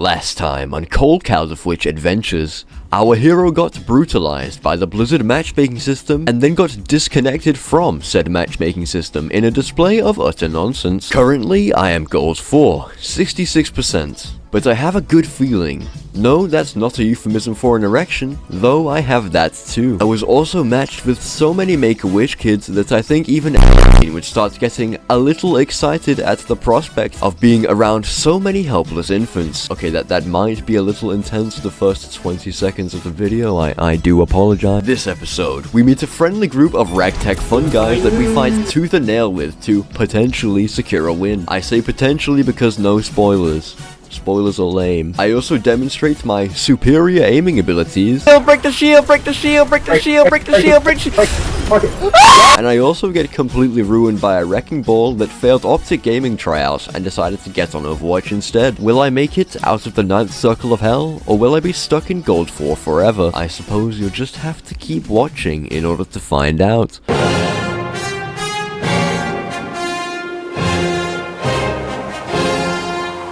Last time on Cold Cows of Which Adventures, our hero got brutalized by the Blizzard matchmaking system and then got disconnected from said matchmaking system in a display of utter nonsense. Currently, I am gold 4, 66%. But I have a good feeling. No, that's not a euphemism for an erection, though I have that too. I was also matched with so many Make-A-Wish kids that I think even would start getting a little excited at the prospect of being around so many helpless infants. Okay, that might be a little intense the first 20 seconds of the video, I do apologize. This episode, we meet a friendly group of ragtag fun guys that we fight tooth and nail with to potentially secure a win. I say potentially because no spoilers. Spoilers are lame. I also demonstrate my superior aiming abilities. Break the shield, break the shield, break the shield, break the shield, break the shield. And I also get completely ruined by a wrecking ball that failed Optic Gaming tryouts and decided to get on Overwatch instead. Will I make it out of the 9th circle of hell, or will I be stuck in Gold 4 forever? I suppose you'll just have to keep watching in order to find out.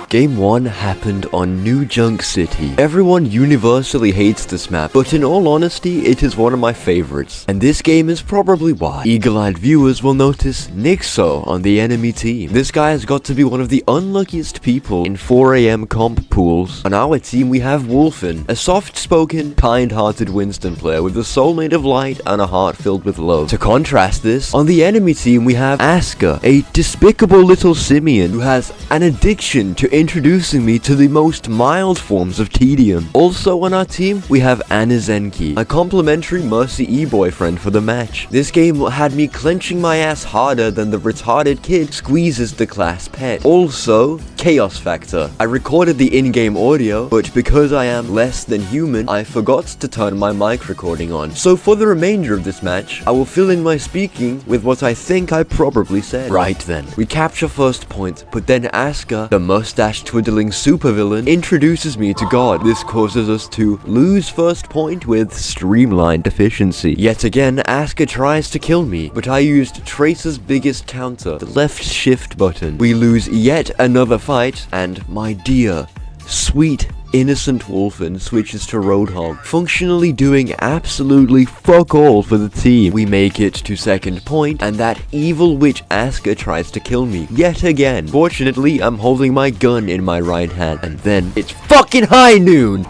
Game 1 happened on New Junk City. Everyone universally hates this map, but in all honesty, it is one of my favorites. And this game is probably why. Eagle-eyed viewers will notice Nixo on the enemy team. This guy has got to be one of the unluckiest people in 4 AM comp pools. On our team, we have Wolfen, a soft-spoken, kind-hearted Winston player with a soul made of light and a heart filled with love. To contrast this, on the enemy team, we have Asuka, a despicable little simian who has an addiction to introducing me to the most mild forms of tedium. Also on our team, we have Anizenki, a complimentary Mercy E-boyfriend for the match. This game had me clenching my ass harder than the retarded kid squeezes the class pet. Also, Chaos Factor. I recorded the in-game audio, but because I am less than human, I forgot to turn my mic recording on. So for the remainder of this match, I will fill in my speaking with what I think I probably said. Right then, we capture first point, but then Asuka, the mustache twiddling supervillain, introduces me to God. This causes us to lose first point with streamlined efficiency. Yet again, Asuka tries to kill me, but I used Tracer's biggest counter, the left shift button. We lose yet another fight, and my dear, sweet, innocent Wolfen switches to Roadhog, functionally doing absolutely fuck all for the team. We make it to second point, and that evil witch Asuka tries to kill me yet again. Fortunately, I'm holding my gun in my right hand, and then it's fucking high noon!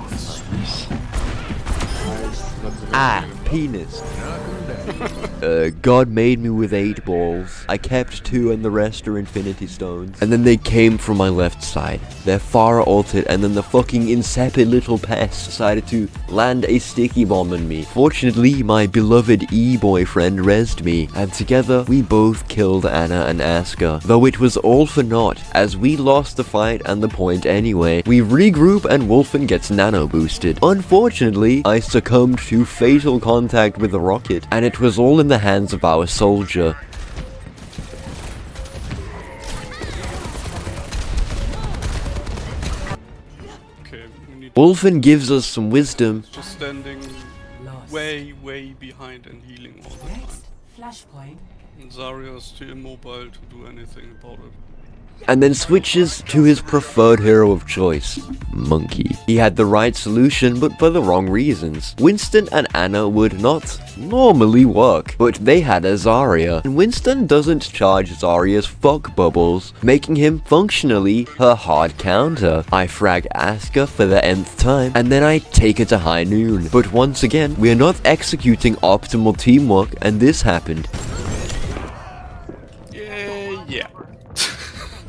Penis. God made me with 8 balls. I kept 2 and the rest are infinity stones. And then they came from my left side. They're far altered, and then the fucking insipid little pest decided to land a sticky bomb on me. Fortunately, my beloved E-boyfriend rezzed me, and together we both killed Anna and Asuka. Though it was all for naught, as we lost the fight and the point anyway. We regroup and Wolfen gets nano boosted. Unfortunately, I succumbed to fatal contact with the rocket, and it was all in the hands of our soldier. Wolfen gives us some wisdom. Just standing way behind and healing all the time. Flashpoint. And Zarya is too immobile to do anything about it. And then switches to his preferred hero of choice, Monkey. He had the right solution, but for the wrong reasons. Winston and Anna would not normally work, but they had a Zarya, and Winston doesn't charge Zarya's fuck bubbles, making him functionally her hard counter. I frag Asuka for the nth time, and then I take her to high noon. But once again, we are not executing optimal teamwork, and this happened. Yeah.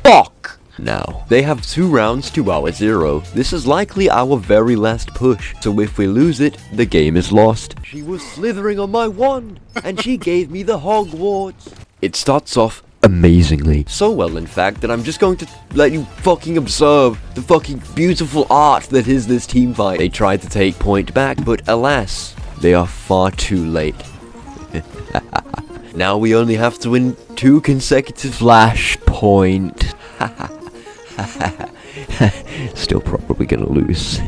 Fuck! Now, they have 2 rounds to our 0. This is likely our very last push, so if we lose it, the game is lost. She was slithering on my wand, and she gave me the Hogwarts. It starts off amazingly. So well, in fact, that I'm just going to let you fucking observe the fucking beautiful art that is this team fight. They tried to take point back, but alas, they are far too late. Now we only have to win 2 consecutive flashpoint. Still probably gonna lose.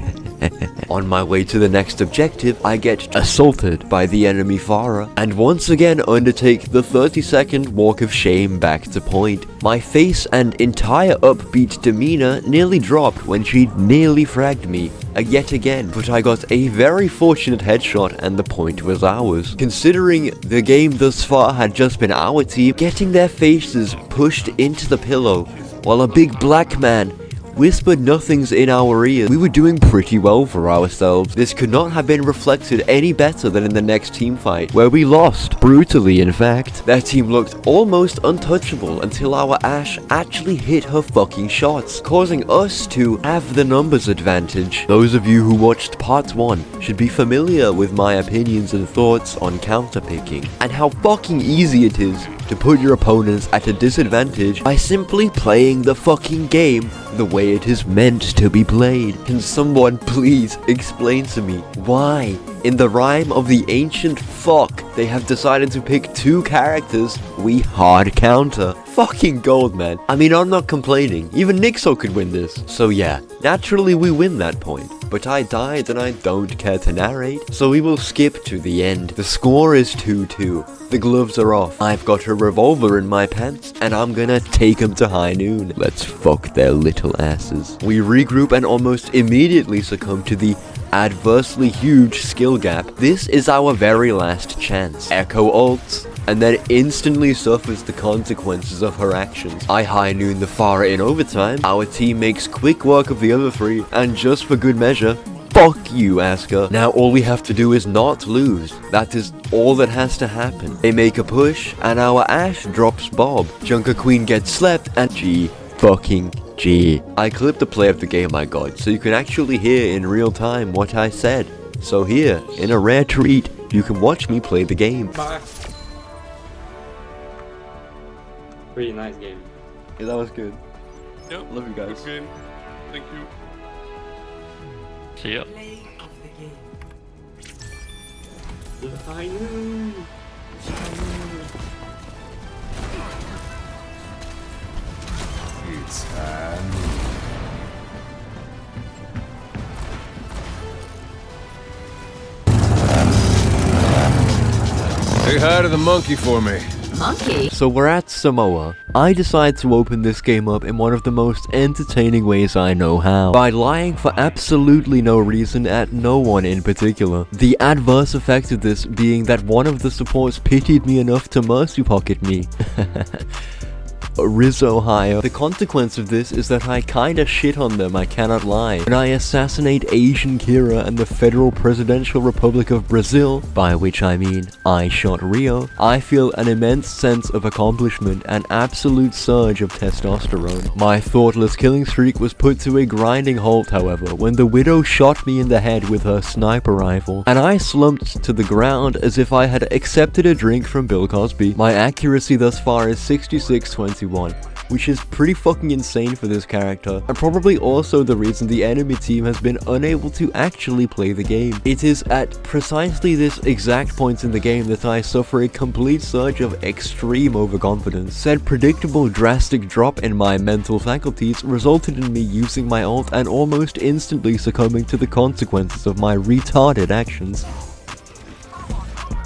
On my way to the next objective, I get assaulted by the enemy Pharah, and once again undertake the 30-second walk of shame back to point. My face and entire upbeat demeanor nearly dropped when she nearly fragged me yet again, but I got a very fortunate headshot and the point was ours. Considering the game thus far had just been our team getting their faces pushed into the pillow while a big black man whispered nothings in our ears, we were doing pretty well for ourselves. This could not have been reflected any better than in the next team fight, where we lost, brutally in fact. Their team looked almost untouchable until our Ashe actually hit her fucking shots, causing us to have the numbers advantage. Those of you who watched part 1 should be familiar with my opinions and thoughts on counterpicking, and how fucking easy it is to put your opponents at a disadvantage by simply playing the fucking game the way it is meant to be played. Can someone please explain to me why, in the rhyme of the ancient fuck, they have decided to pick 2 characters we hard counter? Fucking gold, man. I mean, I'm not complaining. Even Nixo could win this. So yeah, naturally we win that point. But I died and I don't care to narrate, so we will skip to the end. The score is 2-2. The gloves are off. I've got a revolver in my pants, and I'm gonna take them to high noon. Let's fuck their little asses. We regroup and almost immediately succumb to the adversely huge skill gap. This is our very last chance. Echo ults, and then instantly suffers the consequences of her actions. I high noon the Pharah in overtime, our team makes quick work of the other 3, and just for good measure, fuck you, Asuka. Now all we have to do is not lose. That is all that has to happen. They make a push, and our Ashe drops Bob. Junker Queen gets slept, and fucking G. I clipped the play of the game I got, so you can actually hear in real time what I said. So here, in a rare treat, you can watch me play the game. Bye. Pretty nice game. Yeah, that was good. Yep. Love you guys. Good game. Thank you. See ya. I know. It's time. Say hi to the monkey for me. Monkey? So we're at Samoa. I decide to open this game up in one of the most entertaining ways I know how, by lying for absolutely no reason at no one in particular. The adverse effect of this being that one of the supports pitied me enough to mercy pocket me. Rizzo higher. The consequence of this is that I kinda shit on them, I cannot lie. When I assassinate Asian Kira and the Federal Presidential Republic of Brazil, by which I mean I shot Rio, I feel an immense sense of accomplishment and absolute surge of testosterone. My thoughtless killing streak was put to a grinding halt, however, when the Widow shot me in the head with her sniper rifle, and I slumped to the ground as if I had accepted a drink from Bill Cosby. My accuracy thus far is 66-21. Which is pretty fucking insane for this character, and probably also the reason the enemy team has been unable to actually play the game. It is at precisely this exact point in the game that I suffer a complete surge of extreme overconfidence. Said predictable drastic drop in my mental faculties resulted in me using my ult and almost instantly succumbing to the consequences of my retarded actions.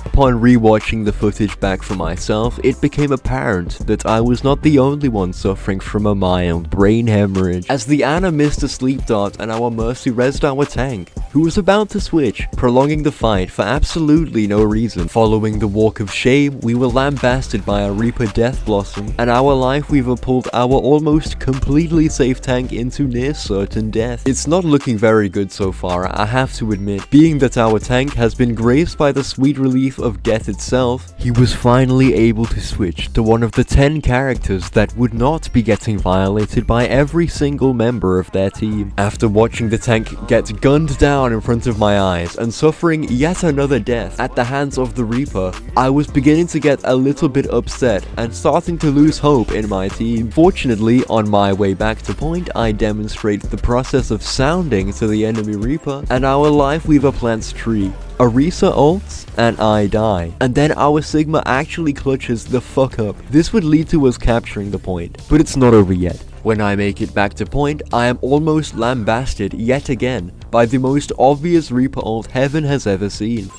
Upon rewatching the footage back for myself, it became apparent that I was not the only one suffering from a mild brain hemorrhage, as the Ana missed a sleep dart and our Mercy rezzed our tank, who was about to switch, prolonging the fight for absolutely no reason. Following the walk of shame, we were lambasted by a Reaper Death Blossom, and our Life Weaver pulled our almost completely safe tank into near certain death. It's not looking very good so far, I have to admit, being that our tank has been graced by the sweet relief of death itself. He was finally able to switch to one of the 10 characters that would not be getting violated by every single member of their team. After watching the tank get gunned down in front of my eyes and suffering yet another death at the hands of the Reaper, I was beginning to get a little bit upset and starting to lose hope in my team. Fortunately, on my way back to point, I demonstrate the process of sounding to the enemy Reaper, and our Life Weaver plants tree. Arisa ults, and I die. And then our Sigma actually clutches the fuck up. This would lead to us capturing the point, but it's not over yet. When I make it back to point, I am almost lambasted yet again by the most obvious Reaper ult heaven has ever seen.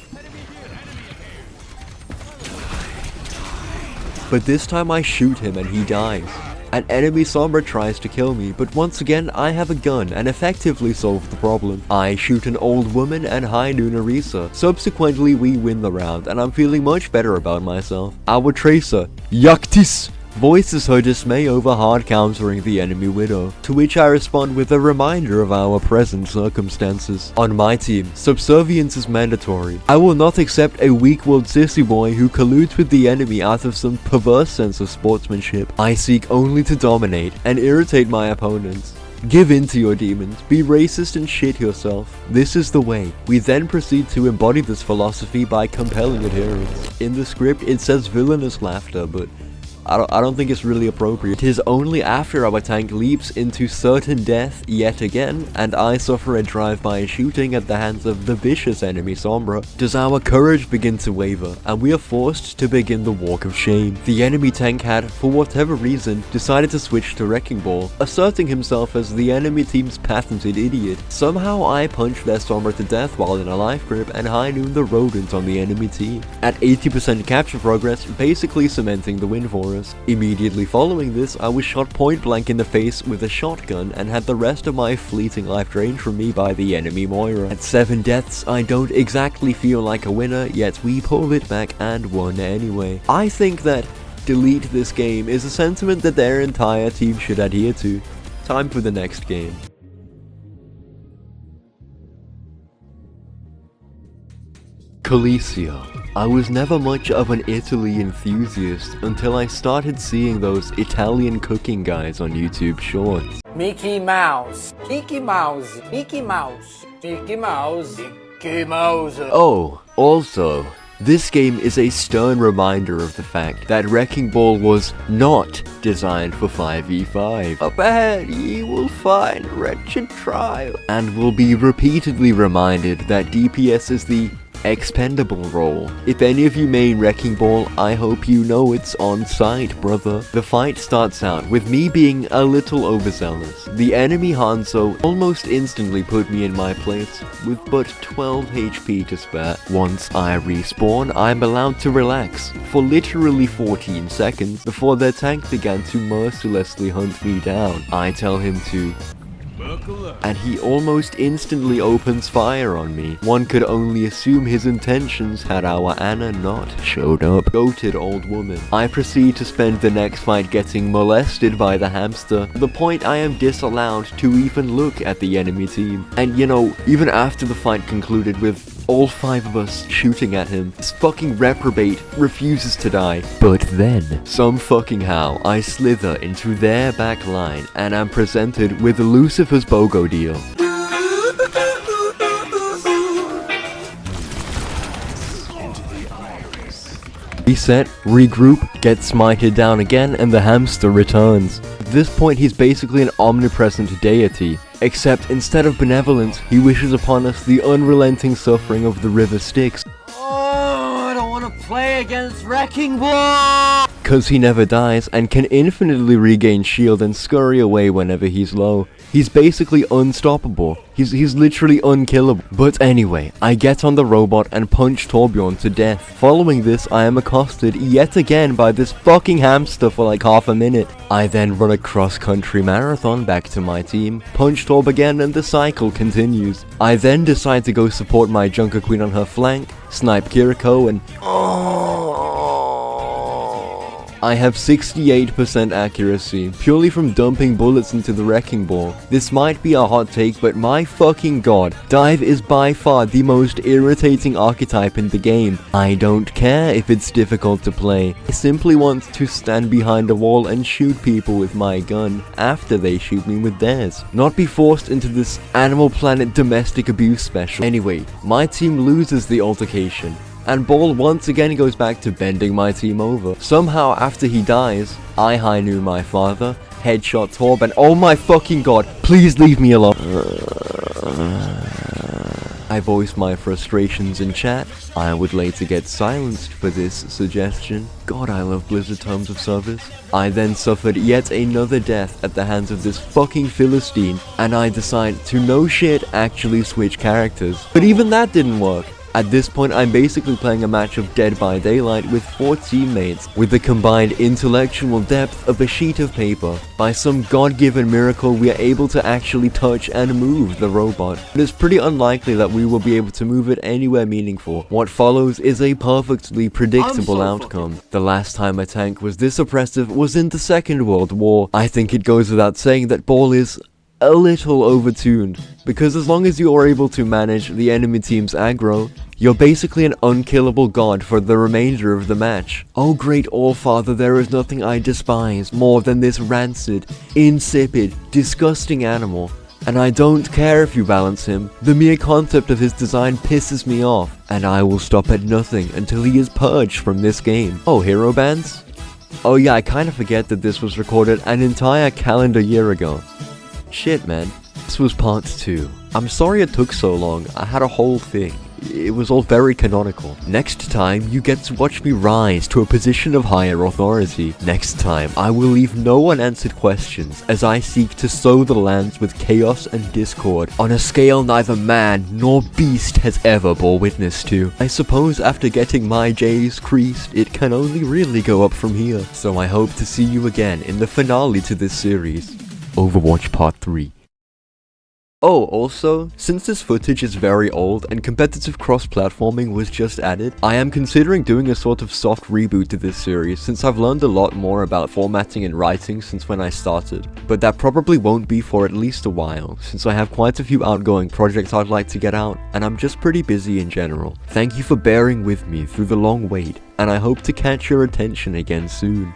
But this time I shoot him and he dies. An enemy Sombra tries to kill me, but once again I have a gun and effectively solve the problem. I shoot an old woman and high noon Orisa. Subsequently we win the round and I'm feeling much better about myself. Our Tracer, Yaktis, voices her dismay over hard countering the enemy Widow, to which I respond with a reminder of our present circumstances. On my team, subservience is mandatory. I will not accept a weak-willed sissy boy who colludes with the enemy out of some perverse sense of sportsmanship. I seek only to dominate and irritate my opponents. Give in to your demons, be racist and shit yourself. This is the way. We then proceed to embody this philosophy by compelling adherence. In the script it says villainous laughter, but I don't think it's really appropriate. It is only after our tank leaps into certain death yet again, and I suffer a drive-by shooting at the hands of the vicious enemy Sombra, does our courage begin to waver, and we are forced to begin the walk of shame. The enemy tank had, for whatever reason, decided to switch to Wrecking Ball, asserting himself as the enemy team's patented idiot. Somehow I punch their Sombra to death while in a life grip, and high noon the rodent on the enemy team. At 80% capture progress, basically cementing the win for us. Immediately following this, I was shot point blank in the face with a shotgun and had the rest of my fleeting life drained from me by the enemy Moira. At 7 deaths, I don't exactly feel like a winner, yet we pulled it back and won anyway. I think that delete this game is a sentiment that their entire team should adhere to. Time for the next game. Coliseo. I was never much of an Italy enthusiast until I started seeing those Italian cooking guys on YouTube Shorts. Mickey Mouse, Mickey Mouse, Mickey Mouse, Mickey Mouse, Mickey Mouse. Oh, also, this game is a stern reminder of the fact that Wrecking Ball was not designed for 5v5. Up ahead, ye will find wretched trial. And will be repeatedly reminded that DPS is the expendable role. If any of you main Wrecking Ball, I hope you know it's on site, brother. The fight starts out with me being a little overzealous. The enemy Hanzo almost instantly put me in my place with but 12 HP to spare. Once I respawn, I'm allowed to relax for literally 14 seconds before their tank began to mercilessly hunt me down. I tell him to and he almost instantly opens fire on me. One could only assume his intentions had our Anna not showed up. Goated old woman. I proceed to spend the next fight getting molested by the hamster, to the point I am disallowed to even look at the enemy team. And you know, even after the fight concluded with all 5 of us shooting at him, this fucking reprobate refuses to die. But then, some fucking how, I slither into their back line and am presented with Lucifer's BOGO deal. Reset, regroup, get smited down again, and the hamster returns. At this point he's basically an omnipresent deity, except instead of benevolence, he wishes upon us the unrelenting suffering of the river Styx. Oh, I don't want to play against Wrecking Ball! Cause he never dies and can infinitely regain shield and scurry away whenever he's low. He's basically unstoppable. He's literally unkillable. But anyway, I get on the robot and punch Torbjorn to death. Following this, I am accosted yet again by this fucking hamster for like half a minute. I then run a cross-country marathon back to my team, punch Torb again, and the cycle continues. I then decide to go support my Junker Queen on her flank, snipe Kiriko, and I have 68% accuracy, purely from dumping bullets into the Wrecking Ball. This might be a hot take, but my fucking god, Dive is by far the most irritating archetype in the game. I don't care if it's difficult to play. I simply want to stand behind a wall and shoot people with my gun after they shoot me with theirs, not be forced into this Animal Planet domestic abuse special. Anyway, my team loses the altercation, and Ball once again goes back to bending my team over. Somehow after he dies, I high noon my father, headshot Torb, and oh my fucking god, please leave me alone. I voiced my frustrations in chat. I would later get silenced for this suggestion. God, I love Blizzard terms of service. I then suffered yet another death at the hands of this fucking Philistine, and I decide to no shit actually switch characters. But even that didn't work. At this point, I'm basically playing a match of Dead by Daylight with 4 teammates with the combined intellectual depth of a sheet of paper. By some god-given miracle, we are able to actually touch and move the robot. It is pretty unlikely that we will be able to move it anywhere meaningful. What follows is a perfectly predictable outcome. The last time a tank was this oppressive was in the Second World War. I think it goes without saying that Ball is a little overtuned, because as long as you are able to manage the enemy team's aggro, you're basically an unkillable god for the remainder of the match. Oh great Allfather, there is nothing I despise more than this rancid, insipid, disgusting animal. And I don't care if you balance him, the mere concept of his design pisses me off, and I will stop at nothing until he is purged from this game. Oh, hero bans? Oh yeah, I kinda forget that this was recorded an entire calendar year ago. Shit, man. This was part 2. I'm sorry it took so long. I had a whole thing. It was all very canonical. Next time, you get to watch me rise to a position of higher authority. Next time, I will leave no unanswered questions as I seek to sow the lands with chaos and discord on a scale neither man nor beast has ever bore witness to. I suppose after getting my J's creased, it can only really go up from here. So I hope to see you again in the finale to this series, Overwatch Part 3. Oh, also, since this footage is very old and competitive cross-platforming was just added, I am considering doing a sort of soft reboot to this series since I've learned a lot more about formatting and writing since when I started. But that probably won't be for at least a while, since I have quite a few outgoing projects I'd like to get out, and I'm just pretty busy in general. Thank you for bearing with me through the long wait, and I hope to catch your attention again soon.